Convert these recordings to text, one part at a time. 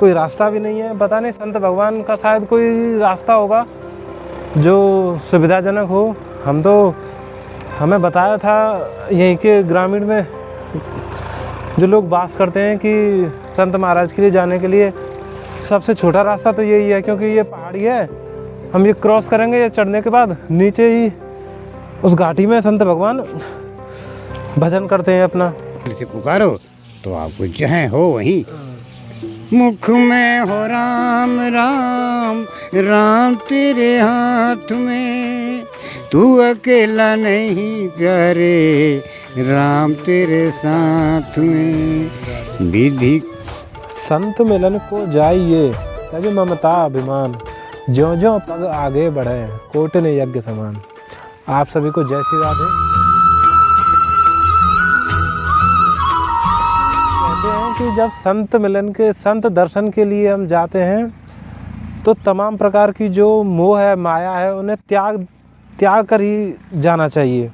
कोई रास्ता भी नहीं है। पता नहीं संत भगवान का शायद कोई रास्ता होगा जो सुविधाजनक हो। हमें बताया था यहीं के ग्रामीण में जो लोग वास करते हैं कि संत महाराज के लिए जाने के लिए सबसे छोटा रास्ता तो यही है, क्योंकि ये पहाड़ी है। हम ये क्रॉस करेंगे, ये चढ़ने के बाद नीचे ही उस घाटी में संत भगवान भजन करते हैं अपना। से पुकारो तो आपको जहाँ हो वहीं। मुख में हो राम राम राम तेरे हाथ में, तू अकेला नहीं प्यारे राम तेरे साथ में। विधि संत मिलन को जाइए तज ममता अभिमान, ज्यों ज्यों पग आगे बढ़े कोटि ने यज्ञ समान। आप सभी को जय श्री राधे। कहते हैं कि जब संत मिलन के संत दर्शन के लिए हम जाते हैं तो तमाम प्रकार की जो मोह है माया है उन्हें त्याग कर ही जाना चाहिए।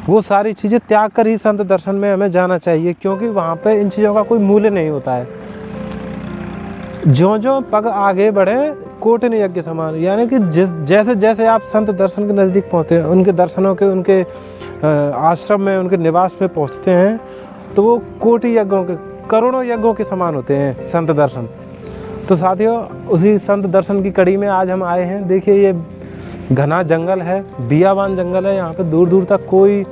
वो सारी चीज़ें त्याग कर ही संत दर्शन में हमें जाना चाहिए, क्योंकि वहाँ पे इन चीज़ों का कोई मूल्य नहीं होता है। ज्यों ज्यों पग आगे बढ़े कोटि ने यज्ञ समान, यानी कि जैसे जैसे आप संत दर्शन के नज़दीक पहुँचते हैं, उनके दर्शनों के उनके आश्रम में उनके निवास में पहुँचते हैं तो वो कोटि यज्ञों के करोड़ों यज्ञों के समान होते हैं संत दर्शन। तो साथियों, उसी संत दर्शन की कड़ी में आज हम आए हैं। देखिए ये घना जंगल है, बियाबान जंगल है। यहाँ पे दूर दूर तक कोई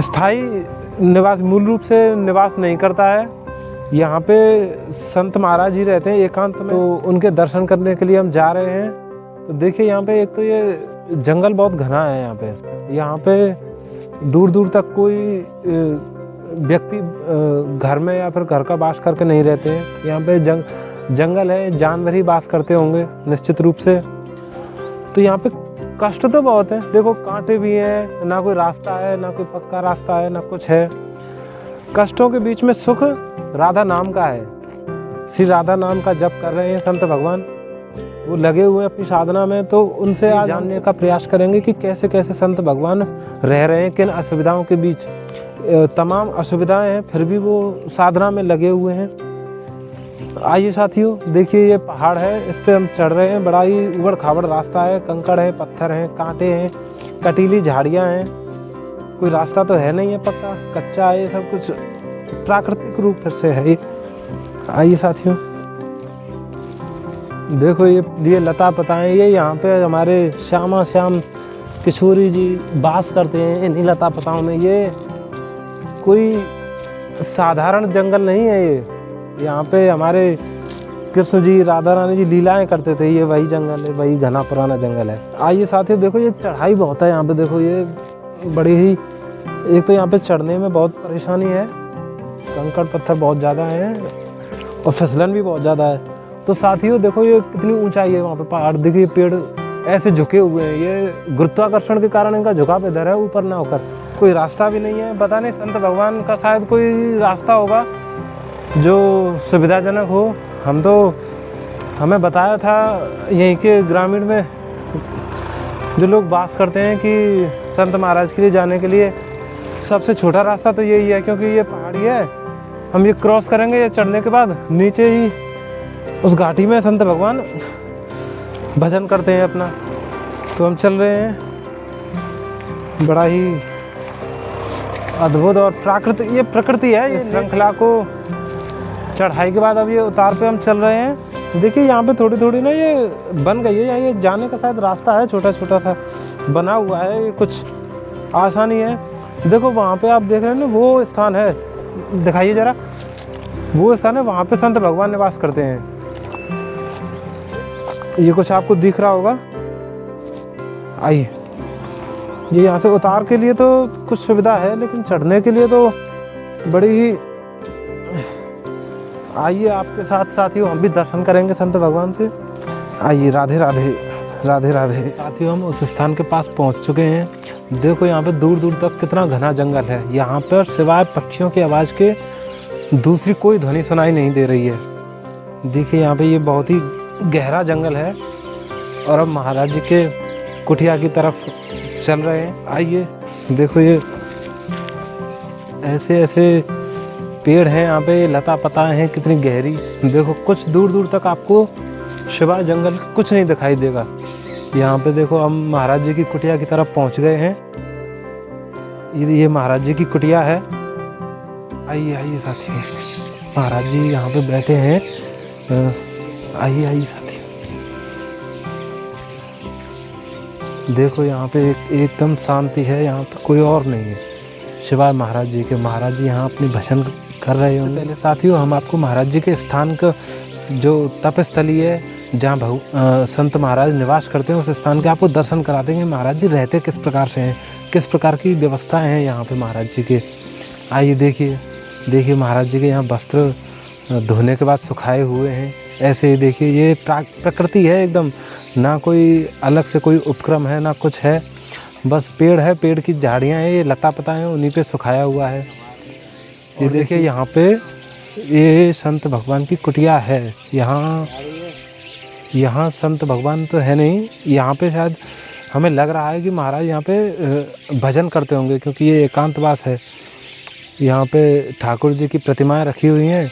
स्थायी निवास मूल रूप से निवास नहीं करता है। यहाँ पे संत महाराज ही रहते हैं एकांत में। तो उनके दर्शन करने के लिए हम जा रहे हैं। तो देखिए यहाँ पे एक तो ये जंगल बहुत घना है। यहाँ पे दूर दूर तक कोई व्यक्ति घर में या फिर घर का वास करके नहीं रहते हैं। यहाँ पे जंगल है, जानवर ही वास करते होंगे निश्चित रूप से। तो यहाँ पे कष्ट तो बहुत है। देखो कांटे भी हैं, ना कोई रास्ता है, ना कोई पक्का रास्ता है, ना कुछ है। कष्टों के बीच में सुख राधा नाम का है। श्री राधा नाम का जप कर रहे हैं संत भगवान, वो लगे हुए हैं अपनी साधना में। तो उनसे आज जानने का प्रयास करेंगे कि कैसे कैसे संत भगवान रह रहे हैं, किन असुविधाओं के बीच। तमाम असुविधाएं हैं फिर भी वो साधना में लगे हुए हैं। आइए साथियों, देखिए ये पहाड़ है, इस पे हम चढ़ रहे हैं। बड़ा ही उबड़ खाबड़ रास्ता है, कंकड़ है, पत्थर हैं, कांटे हैं, कटीली झाड़ियाँ हैं। कोई रास्ता तो है नहीं है पक्का, कच्चा है, सब कुछ प्राकृतिक रूप से है ये। आइए साथियों, देखो ये लता पताएं, ये यहाँ पे हमारे श्यामा श्याम किशोरी जी वास करते हैं इन्हीं लता पताओं में। ये कोई साधारण जंगल नहीं है ये। यहाँ पे हमारे कृष्ण जी राधा रानी जी लीलाएं करते थे। ये वही जंगल है, वही घना पुराना जंगल है। आइए साथियों, देखो ये चढ़ाई बहुत है यहाँ पे। देखो ये बड़ी ही, एक तो यहाँ पे चढ़ने में बहुत परेशानी है, कंकड़ पत्थर बहुत ज़्यादा हैं और फिसलन भी बहुत ज़्यादा है। तो साथियों देखो ये कितनी ऊंचाई है वहाँ पे पहाड़। देखिए पेड़ ऐसे झुके हुए हैं, ये गुरुत्वाकर्षण के कारण इनका झुकाव इधर है, ऊपर ना होकर। कोई रास्ता भी नहीं है। पता नहीं संत भगवान का शायद कोई रास्ता होगा जो सुविधाजनक हो। हमें बताया था यहीं के ग्रामीण में जो लोग वास करते हैं कि संत महाराज के लिए जाने के लिए सबसे छोटा रास्ता तो यही है, क्योंकि ये पहाड़ी है। हम ये क्रॉस करेंगे, ये चढ़ने के बाद नीचे ही उस घाटी में संत भगवान भजन करते हैं अपना। तो हम चल रहे हैं। बड़ा ही अद्भुत और प्राकृतिक ये प्रकृति है। इस श्रृंखला को चढ़ाई के बाद अब ये उतार पे हम चल रहे हैं। देखिए यहाँ पे थोड़ी थोड़ी ना ये बन गई है, ये जाने का शायद रास्ता है, छोटा छोटा सा बना हुआ है। ये कुछ आसानी है। देखो वहाँ पे आप देख रहे हैं ना, वो स्थान है, दिखाइए जरा, वो स्थान है, वहाँ पे संत भगवान निवास करते हैं। ये कुछ आपको दिख रहा होगा। आइए, ये यहाँ से उतार के लिए तो कुछ सुविधा है, लेकिन चढ़ने के लिए तो बड़ी ही। आइए आपके साथ साथियों हम भी दर्शन करेंगे संत भगवान से। आइए, राधे राधे राधे राधे। साथियों हम उस स्थान के पास पहुँच चुके हैं। देखो यहाँ पे दूर दूर तक कितना घना जंगल है। यहाँ पर सिवाय पक्षियों की आवाज़ के दूसरी कोई ध्वनि सुनाई नहीं दे रही है। देखिए यहाँ पे ये बहुत ही गहरा जंगल है और अब महाराज जी के कुटिया की तरफ चल रहे हैं। आइए देखो, ये ऐसे ऐसे पेड़ हैं यहाँ पे, लता पताएं हैं कितनी गहरी। देखो कुछ दूर दूर तक आपको शिवाय जंगल कुछ नहीं दिखाई देगा। यहाँ पे देखो हम महाराज जी की कुटिया की तरफ पहुँच गए हैं। ये महाराज जी की कुटिया है। आइए आइए साथियों, महाराज जी यहाँ पे बैठे हैं। आइए आइए साथियों, देखो यहाँ पे एकदम शांति है, यहाँ पे कोई और नहीं है सिवाय महाराज जी के। महाराज जी यहाँ अपनी भजन कर रहे होंगे। पहले साथियों हम आपको महाराज जी के स्थान का जो तपस्थली है जहाँ संत महाराज निवास करते हैं उस स्थान के आपको दर्शन करा देंगे। महाराज जी रहते किस प्रकार से हैं, किस प्रकार की व्यवस्थाएं हैं यहाँ पे महाराज जी के। आइए देखिए, देखिए महाराज जी के यहाँ वस्त्र धोने के बाद सुखाए हुए हैं। ऐसे ही देखिए, ये प्रकृति है एकदम, ना कोई अलग से कोई उपक्रम है ना कुछ है, बस पेड़ है, पेड़ की झाड़ियाँ हैं, ये लता पता है, उन्हीं पे सुखाया हुआ है। ये देखिए यहाँ पे ये संत भगवान की कुटिया है। यहाँ संत भगवान तो है नहीं, यहाँ पे शायद हमें लग रहा है कि महाराज यहाँ पे भजन करते होंगे, क्योंकि ये एकांतवास है। यहाँ पे ठाकुर जी की प्रतिमाएं रखी हुई हैं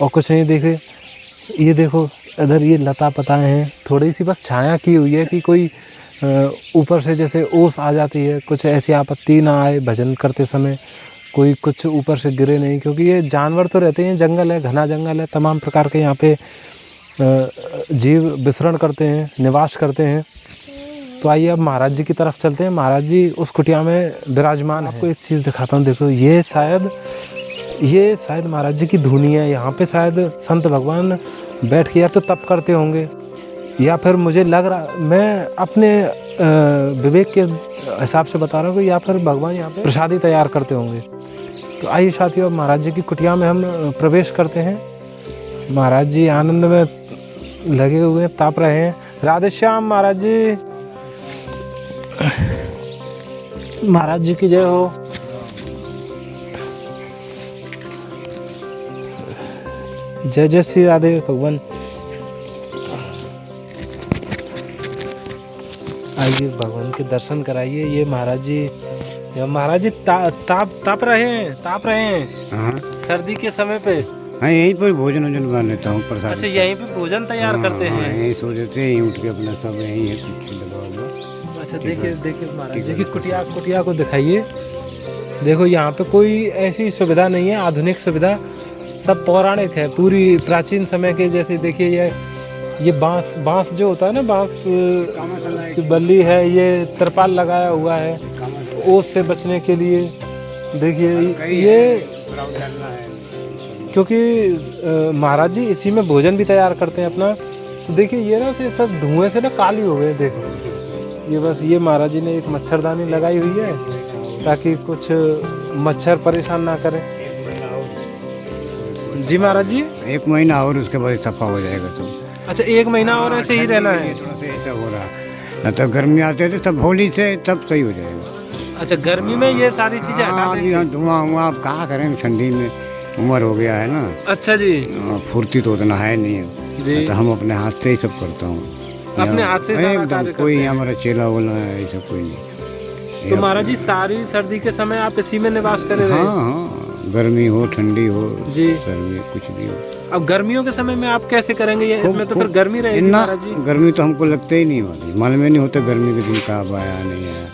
और कुछ नहीं। देखे ये देखो इधर ये लता पताएं हैं, थोड़ी सी बस छाया की हुई है कि कोई ऊपर से जैसे ओस आ जाती है, कुछ ऐसी आपत्ति ना आए भजन करते समय, कोई कुछ ऊपर से गिरे नहीं, क्योंकि ये जानवर तो रहते हैं, जंगल है, घना जंगल है, तमाम प्रकार के यहाँ पे जीव विचरण करते हैं, निवास करते हैं। तो आइए अब महाराज जी की तरफ चलते हैं। महाराज जी उस कुटिया में विराजमान है। आपको एक चीज़ दिखाता हूँ, देखो ये शायद महाराज जी की धुनी है। यहाँ पे शायद संत भगवान बैठ के या तो तप करते होंगे, या फिर मुझे लग रहा, मैं अपने विवेक के हिसाब से बता रहा हूँ कि या फिर भगवान यहाँ पे प्रसादी तैयार करते होंगे। तो आइए साथियों, महाराज जी की कुटिया में हम प्रवेश करते हैं। महाराज जी आनंद में लगे हुए हैं, ताप रहे हैं। राधे श्याम महाराज जी, महाराज जी की जय हो। जय जय श्री राधे भगवान। आइए भगवान के दर्शन कराइए। ये महाराज जी ताप रहे हैं हाँ, सर्दी के समय पे। हाँ यहीं पर भोजन बना लेता हूँ, प्रसाद। अच्छा, यहीं पे भोजन तैयार करते हैं। यहीं सो जाते हैं, यहीं उठ के अपना सब यहीं है कुछ लगा हुआ। अच्छा देखिए महाराज जी की कुटिया को दिखाइए। देखो यहाँ पे कोई ऐसी सुविधा नहीं है आधुनिक सुविधा, सब पौराणिक है, पूरी प्राचीन समय के जैसे। देखिए ये बांस जो होता है ना, बांस की बल्ली है, ये तिरपाल लगाया हुआ है ओस से बचने के लिए। देखिए ये क्योंकि महाराज जी इसी में भोजन भी तैयार करते हैं अपना। तो देखिए ये ना सब धुएं से ना काली हो गए। देखो ये बस, ये महाराज जी ने एक मच्छरदानी लगाई हुई है ताकि कुछ मच्छर परेशान ना करे। जी महाराज जी, 1 महीना और उसके बाद सफा हो जाएगा सब। अच्छा 1 महीना और ऐसे ही रहना है? थोड़ा सा ऐसा हो रहा है ना, तो गर्मी आते थे तब होली से तब सही हो जाएगा। अच्छा गर्मी में ये सारी चीजें हटा देंगे? हाँ, धुआं हुआ आप कहाँ करेंगे, ठंडी में उम्र हो गया है ना। अच्छा जी, फुर्ती तो उतना है नहीं जी, तो हम अपने हाथ से ही सब करता हूँ, अपने हाथ से एकदम। कोई हमारा चेला वोला है ऐसा कोई नहीं। तो महाराज जी सारी सर्दी के समय आप इसी में निवास करे रहे? हाँ, गर्मी हो ठंडी हो जी, सर्दी कुछ भी हो। अब गर्मियों के समय में आप कैसे करेंगे ये? इसमें तो फिर गर्मी रहेगी महाराज जी। गर्मी तो हमको लगता ही नहीं वाली, मालूम नहीं होता गर्मी के दिन कब आया नहीं आया।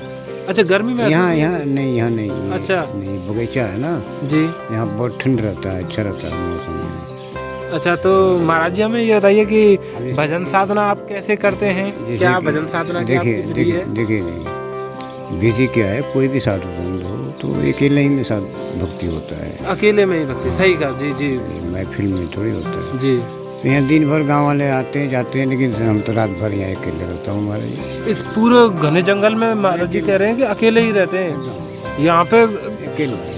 अच्छा गर्मी में यहाँ नहीं। अच्छा नहीं, बगीचा है ना जी, यहाँ बहुत ठंड रहता है, अच्छा रहता है मौसम। अच्छा तो महाराज जी हमें ये बताइए कि भजन साधना आप कैसे करते हैं? क्या भजन साधना? देखिए विधि क्या है, कोई भी साधु संत हो तो अकेले ही में साथ भक्ति होता है, अकेले में ही भक्ति। सही कहा जी, महफिल में थोड़ी होता है जी। तो यहाँ दिन भर गांव वाले आते हैं जाते हैं, लेकिन हम तो रात भर यहाँ अकेले रहता हूँ। हमारे इस पूरे घने जंगल में महाराज जी कह रहे हैं कि अकेले ही रहते हैं। यहाँ पे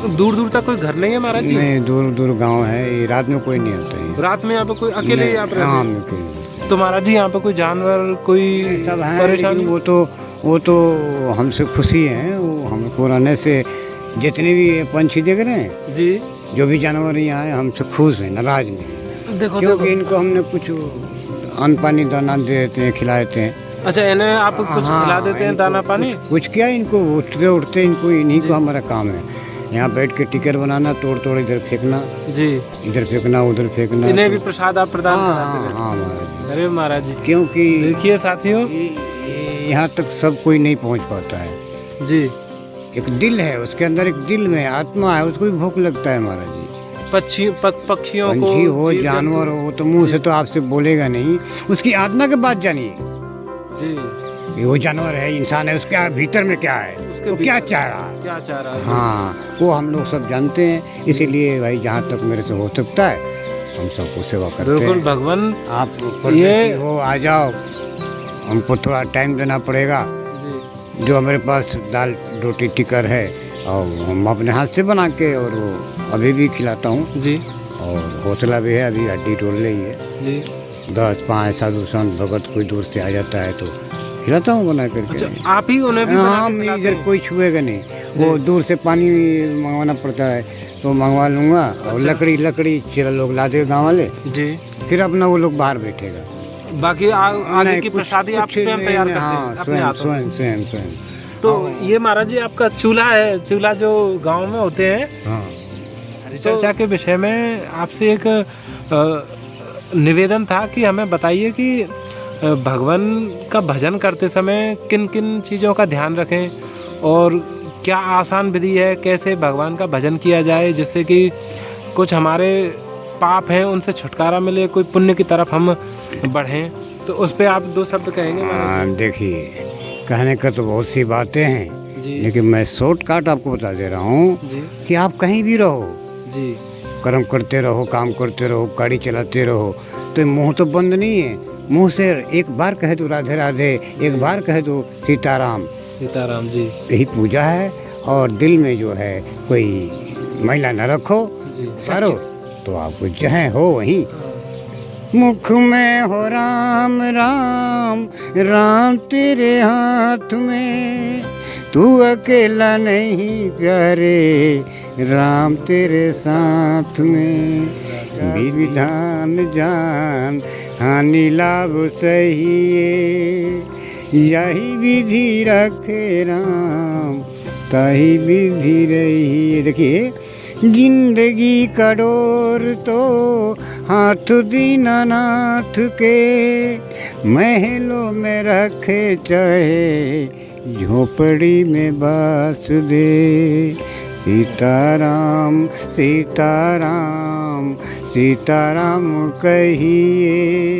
दूर दूर तक कोई घर नहीं है महाराज जी? नहीं, दूर गांव है, ये रात में कोई नहीं आता है। रात में यहाँ पे कोई अकेले ही आप रहते हैं? हाँ, तो महाराज जी यहाँ पे कोई जानवर कोई सब है परेशानी? वो तो हमसे खुशी है, वो हमको रहने से। जितने भी पंछी देख रहे हैं जी, जो भी जानवर यहाँ है हमसे खुश है, नाराज नहीं। देखो क्योंकि इनको हमने कुछ अन्न पानी दाना दे देते हैं, खिलाते हैं। अच्छा इन्हें आप कुछ खिला देते हैं दाना पानी? कुछ क्या, इनको उठते इनको इन्हीं को हमारा काम है। यहाँ बैठ के टिकर बनाना, तोड़ तोड़ इधर फेंकना, जी, इधर फेंकना, उधर फेंकना। इन्हें भी प्रसाद आप प्रदान कराते हाँ रहते हाँ हैं? महाराज जी। अरे महाराज जी, क्योंकि देखिए साथियों यहाँ तक सब कोई नहीं पहुँच पाता है। जी, एक दिल है, उसके अंदर एक दिल में आत्मा है, उसको भी भूख लगता है महाराज जी। पक्षियों को, पंछी हो, जीव जानवर जंतु- हो, तो मुंह से तो आपसे बोलेगा नहीं, उसकी आत्मा के बात जानिए। जी, ये वो जानवर है, इंसान है, उसके भीतर में क्या है, उसके वो क्या भीतर चाह रहा है। क्या चाह रहा है? हाँ, वो हम लोग सब जानते हैं। इसीलिए भाई जहाँ तक मेरे से हो सकता है हम सबको सेवा करते बिल्कुल हैं। भगवान आप परदेसी हो, आ जाओ, हमको थोड़ा टाइम देना पड़ेगा। जी, जो हमारे पास दाल रोटी टिकर है और हम अपने हाथ से बना के, और वो अभी भी खिलाता हूँ। जी, और हौसला भी है, अभी हड्डी टोल रही है। जी। 10-5 साधु संत भगत कोई दूर से आ जाता है तो खिलाता हूँ बना करके। अच्छा, आप ही उन्हें भी बना हाँ, के खिलाते इधर हैं? कोई छुएगा नहीं। वो दूर से पानी मंगवाना पड़ता है तो मंगवा लूँगा। और अच्छा। लकड़ी चिरा लोग ला देगा गाँव वाले, जी, फिर अपना वो लोग बाहर बैठेगा। बाकी आगे नहीं, की कुछ- प्रसादी आप कुछ स्वयं तैयार नहीं, करते हाँ, हैं अपने स्वयं हाथों से? स्वयं स्वयं स्वयं। तो ये महाराज जी आपका चूल्हा है, चूल्हा जो गांव में होते हैं, हाँ, चर्चा के विषय में आपसे एक निवेदन था कि हमें बताइए कि भगवान का भजन करते समय किन किन चीज़ों का ध्यान रखें और क्या आसान विधि है, कैसे भगवान का भजन किया जाए जिससे कि कुछ हमारे पाप हैं उनसे छुटकारा मिले, कोई पुण्य की तरफ हम बढ़ें। तो उस पर आप 2 शब्द कहेंगे महाराज हाँ, देखिए, कहने का तो बहुत सी बातें हैं, जी? लेकिन मैं शॉर्टकट आपको बता दे रहा हूँ जी, कि आप कहीं भी रहो, जी, कर्म करते रहो, काम करते रहो, गाड़ी चलाते रहो, तो मुंह तो बंद नहीं है। मुंह से एक बार कहे तो राधे राधे, एक बार कहे तो सीताराम, सीताराम जी, यही पूजा है। और दिल में जो है कोई मैला न रखो, जी, सारो तो आपको जहाँ हो वहीं। मुख में हो राम राम, राम तेरे हाथ में, तू अकेला नहीं प्यारे, राम तेरे साथ में। विधान जान हानि लाभ सही, यही विधि रखे राम, ताही विधि रही। देखिए, जिंदगी का डोर तो हाथ दीनानाथ के, महलों में रखे चाहे झोपड़ी में बास दे। सीताराम सीताराम सीताराम कहिए,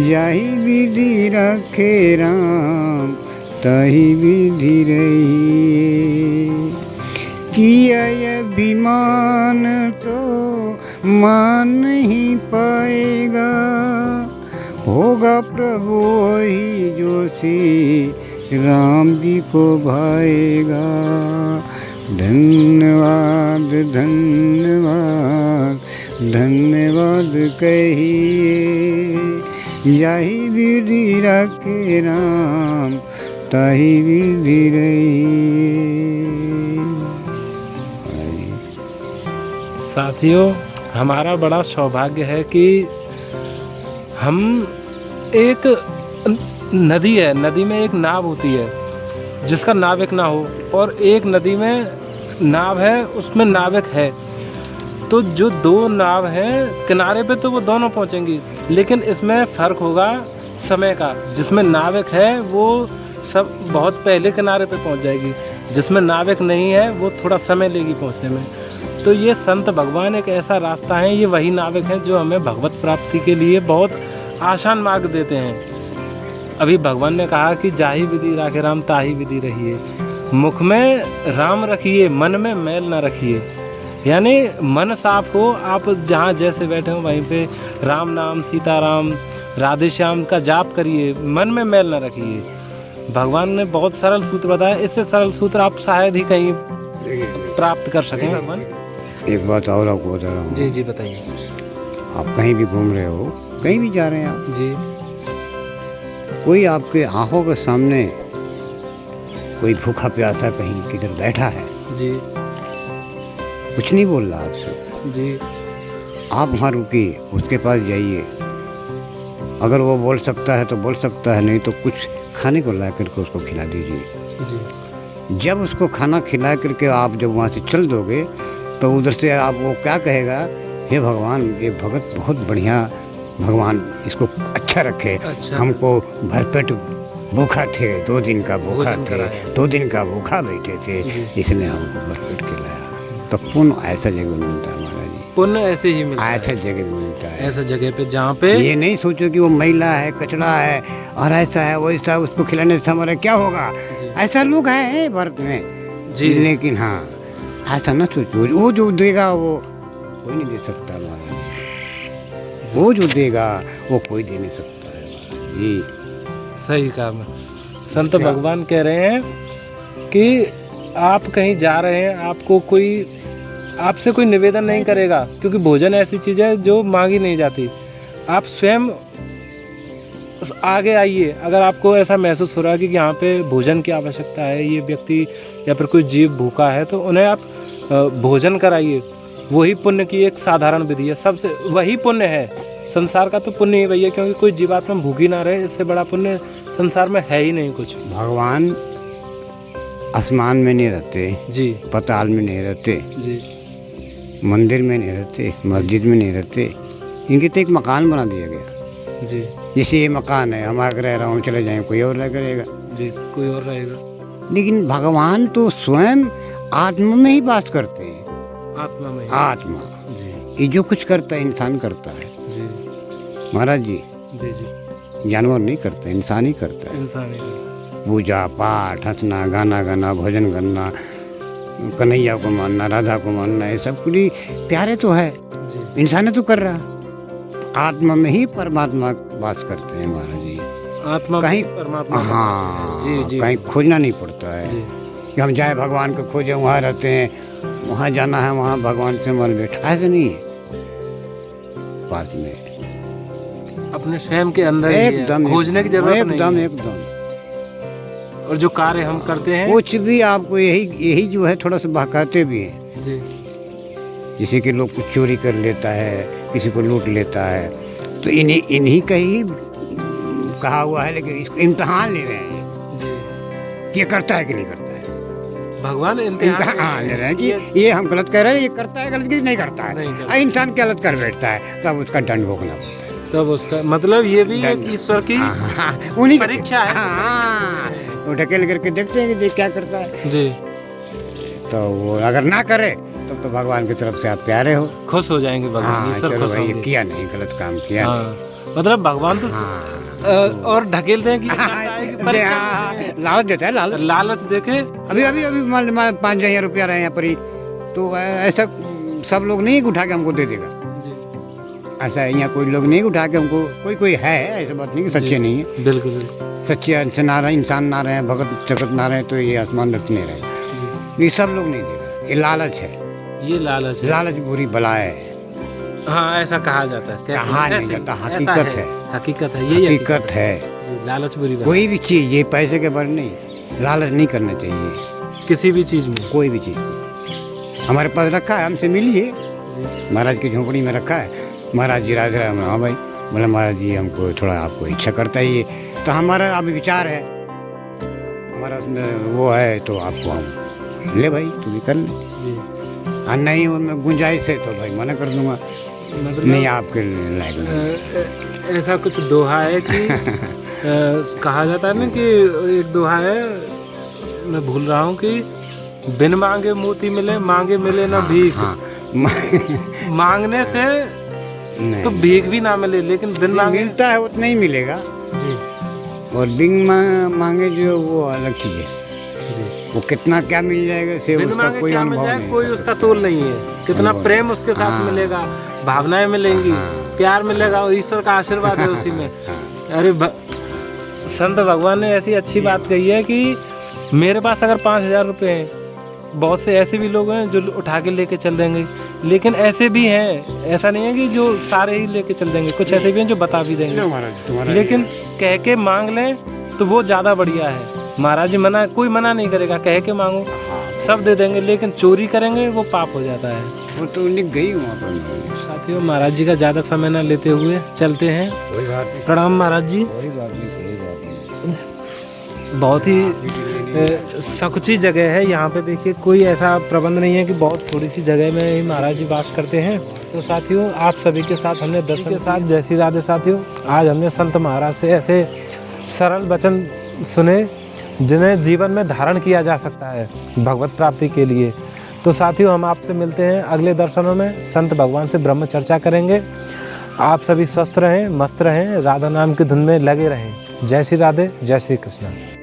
यही विधि रखे राम, तही विधि रहिए। किया अभिमान तो मान नहीं पाएगा, होगा प्रभु वही जो श्री राम जी को भाएगा। धन्यवाद धन्यवाद धन्यवाद कहिए, यही विधि रखे राम, ताही विधि रहिए। साथियों, हमारा बड़ा सौभाग्य है कि हम एक नदी है, नदी में एक नाव होती है जिसका नाविक ना हो, और एक नदी में नाव है उसमें नाविक है। तो जो 2 नाव हैं किनारे पे तो वो दोनों पहुंचेंगी, लेकिन इसमें फ़र्क होगा समय का। जिसमें नाविक है वो सब बहुत पहले किनारे पे पहुंच जाएगी, जिसमें नाविक नहीं है वो थोड़ा समय लेगी पहुंचने में। तो ये संत भगवान एक ऐसा रास्ता है, ये वही नाविक हैं जो हमें भगवत प्राप्ति के लिए बहुत आसान मार्ग देते हैं। अभी भगवान ने कहा कि जाही विधि राखे राम, ताही विधि रहिए। मुख में राम रखिए, मन में मैल ना रखिए। यानी मन साफ हो, आप जहाँ जैसे बैठे हो वहीं पे राम नाम, सीताराम, राधे श्याम का जाप करिए, मन में मैल ना रखिए। भगवान ने बहुत सरल सूत्र बताया, इससे सरल सूत्र आप शायद ही कहीं प्राप्त कर सकें। भगवान एक बात और आपको बता रहा हूँ। जी जी बताइए। आप कहीं भी घूम रहे हो, कहीं भी जा रहे हैं आप, जी, कोई आपके आंखों के सामने कोई भूखा प्यासा कहीं किधर बैठा है, जी, कुछ नहीं बोल रहा आपसे, जी, आप वहाँ रुकिए, उसके पास जाइए। अगर वो बोल सकता है तो बोल सकता है, नहीं तो कुछ खाने को ला करके उसको खिला दीजिए। जी, जब उसको खाना खिला करके आप जब वहाँ से चल दोगे तो उधर से आप वो क्या कहेगा, हे भगवान ये भगत बहुत बढ़िया, भगवान इसको अच्छा रखे। अच्छा। हमको भरपेट भूखा थे, 2 दिन का भूखा भोजन थे, कराया। 2 दिन का भूखा बैठे थे, जी। इसने हमको भरपेट खिलाया। तो पुण्य ऐसा जगह मिलता है महाराज जी, पुण्य ऐसे ही मिलता है, ऐसा जगह मिलता है। ऐसा जगह पे जहाँ पे ये नहीं सोचो कि वो महिला है, कचरा है और ऐसा है वैसा, उसको खिलाने से हमारा क्या होगा। जी। ऐसा लोग हैं भारत में जी। लेकिन हाँ ऐसा ना सोचो, वो जो देगा वो कोई नहीं दे सकता महाराज जी। वो जो देगा वो कोई दे नहीं सकता है महाराज जी। सही कहा। मैं संत भगवान कह रहे हैं कि आप कहीं जा रहे हैं, आपको कोई आपसे कोई निवेदन नहीं करेगा, क्योंकि भोजन ऐसी चीज़ है जो मांगी नहीं जाती। आप स्वयं आगे आइए। अगर आपको ऐसा महसूस हो रहा है कि यहाँ पे भोजन की आवश्यकता है, ये व्यक्ति या फिर कोई जीव भूखा है, तो उन्हें आप भोजन कराइए। वही पुण्य की एक साधारण विधि है, सबसे वही पुण्य है। संसार का तो पुण्य ही वही है, क्योंकि कोई जीवात्मा भूखी ना रहे, इससे बड़ा पुण्य संसार में है ही नहीं कुछ। भगवान आसमान में नहीं रहते, जी पताल में नहीं रहते, जी मंदिर में नहीं रहते, मस्जिद में नहीं रहते, इनके तो एक मकान बना दिया गया। जी जैसे ये मकान है, हम आगे रह रहा हूँ, चले जाएं कोई और रह करेगा। जी, कोई और रहेगा। लेकिन भगवान तो स्वयं आत्मा में ही वास करते हैं। आत्मा में। आत्मा जी ये जो कुछ करता है इंसान करता है जी महाराज जी। जी जी, जानवर नहीं करता, इंसान ही करता है। इंसान ही। पूजा पाठ, हंसना गाना गाना, भोजन करना, कन्हैया को मानना, राधा को मानना, ये सब कुछ प्यारे तो है, जी इंसान तो कर रहा। आत्मा में ही परमात्मा वास करते हैं महाराज जी। आत्मा कहीं परमात्मा। हाँ जी जी कहीं खोजना नहीं पड़ता है जी कि हम जाए भगवान को खोजे, वहाँ रहते हैं, वहाँ जाना है, वहाँ भगवान से मन बैठा, ऐसा नहीं है। पास में अपने स्वयं के अंदर ही है, एकदम खोजने की जरूरत नहीं एकदम है। एकदम। और जो कार्य हम करते हैं कुछ भी आपको यही जो है थोड़ा सा बहकाते भी हैं। जी जैसे कि लोग कुछ चोरी कर लेता है, किसी को लूट लेता है, तो इन्हीं का ही कहा हुआ है, लेकिन इसको इम्तिहान ले रहे हैं जी। कि ये करता है कि नहीं करता है। भगवान इम्तिहान ले रहे हैं कि ये हम गलत कर रहे हैं, ये करता है गलत कि नहीं करता है। नहीं करता। और इंसान गलत कर बैठता है, तब उसका दंड भोगना पड़ता है। तब उसका मतलब ये भी एक ईश्वर की हाँ, उन्हीं की परीक्षा है। हाँ, वो ढकेल करके देखते हैं कि ये क्या करता है। जी, तो वो अगर ना करे तब तो भगवान की तरफ से आप प्यारे हो। खुश हो जाएंगे भगवान, हाँ ईश्वर चलो खुश भाई, ये होंगे। किया नहीं, गलत काम किया। हाँ, मतलब भगवान तो हाँ। और ढकेलते हैं कि ये करता है कि परीक्षा हाँ, लेते हैं। लालच देता है, लालच। लालच देके अभी मान 5,000 रुपया रहे यहाँ पर ही, तो ऐसा सब लोग नहीं उठा के हमको दे देगा। जी ऐसा है, यहाँ कोई लोग नहीं उठा के हमको, कोई है, ऐसा बात नहीं कि सच्चे जी, नहीं है। बिल्कुल बिल्कुल। सच्चे इंसान ना रहे, भगत जगत ना रहे, तो ये आसमान रख नहीं रहे। जी, ये सब लोग नहीं देगा, ये लालच है। ये लालच है। लालच बुरी बलाए है। हाँ, ऐसा कहा जाता है। कहा नहीं ऐसे ही, जाता, ऐसा हकीकत है। हकीकत है, यही हकीकत है। जी, लालच बुरी बात कोई भी चीज़, ये पैसे के बारे नहीं, लालच नहीं करना चाहिए है। किसी भी चीज में। कोई भी चीज़। हमारे पास रखा है, हमसे मिलिए, जी महाराज की झोंपड़ी में रखा है। महाराज जी राधे राम। हाँ भाई, बोला महाराज जी हमको थोड़ा, आपको इच्छा करता ही है, तो हमारा अभी विचार है, हमारा उसमें वो है, तो आपको हम ले भाई, तू भी कर ले। जी, और नहीं उनमें गुंजाइश है तो भाई मना कर दूंगा, मतलब नहीं आपके लायक नहीं। ऐसा कुछ दोहा है कि कहा जाता है ना कि एक दोहा है, मैं भूल रहा हूँ कि बिन मांगे मोती मिले, मांगे मिले ना भीख। हाँ मांगने से नहीं, तो भीख भी ना मिले, लेकिन बिन मांगे। मिलता है उतना ही मिलेगा, जी और बिन मांगे जो वो अलग चीज़ है। जी, वो कितना क्या मिल जाएगा से बिन उसका मांगे कोई क्या मिल अनुभव जाए, नहीं। कोई उसका तोल नहीं है। कितना अनुभव प्रेम उसके साथ हाँ। मिलेगा, भावनाएं मिलेंगी, हाँ। प्यार मिलेगा, और ईश्वर का आशीर्वाद है उसी में। अरे संत भगवान ने ऐसी अच्छी बात कही है कि मेरे पास अगर 5,000 रुपये हैं, बहुत से ऐसे भी लोग हैं जो उठा के लेके चल देंगे, लेकिन ऐसे भी हैं, ऐसा नहीं है कि जो सारे ही लेके चल देंगे, कुछ ऐसे भी हैं जो बता भी देंगे, तुम्हारा लेकिन कह के मांग लें तो वो ज़्यादा बढ़िया है। महाराज जी कोई मना नहीं करेगा, कह के मांगो सब दे देंगे, लेकिन चोरी करेंगे वो पाप हो जाता है। वो तो निक गई वहाँ पर। साथियों, महाराज जी का ज़्यादा समय ना लेते हुए चलते हैं। कोई बात नहीं, प्रणाम महाराज जी। कोई बात नहीं, कोई बात नहीं। बहुत ही संकुची जगह है। यहाँ पे देखिए कोई ऐसा प्रबंध नहीं है कि बहुत थोड़ी सी जगह में ही महाराज जी वास करते हैं। तो साथियों, आप सभी के साथ हमने दर्शन के साथ जय श्री राधे। साथियों, आज हमने संत महाराज से ऐसे सरल वचन सुने जिन्हें जीवन में धारण किया जा सकता है भगवत प्राप्ति के लिए। तो साथियों, हम आपसे मिलते हैं अगले दर्शनों में। संत भगवान से ब्रह्म चर्चा करेंगे। आप सभी स्वस्थ रहें, मस्त रहें, राधा नाम की धुन में लगे रहें। जय श्री राधे, जय श्री कृष्ण।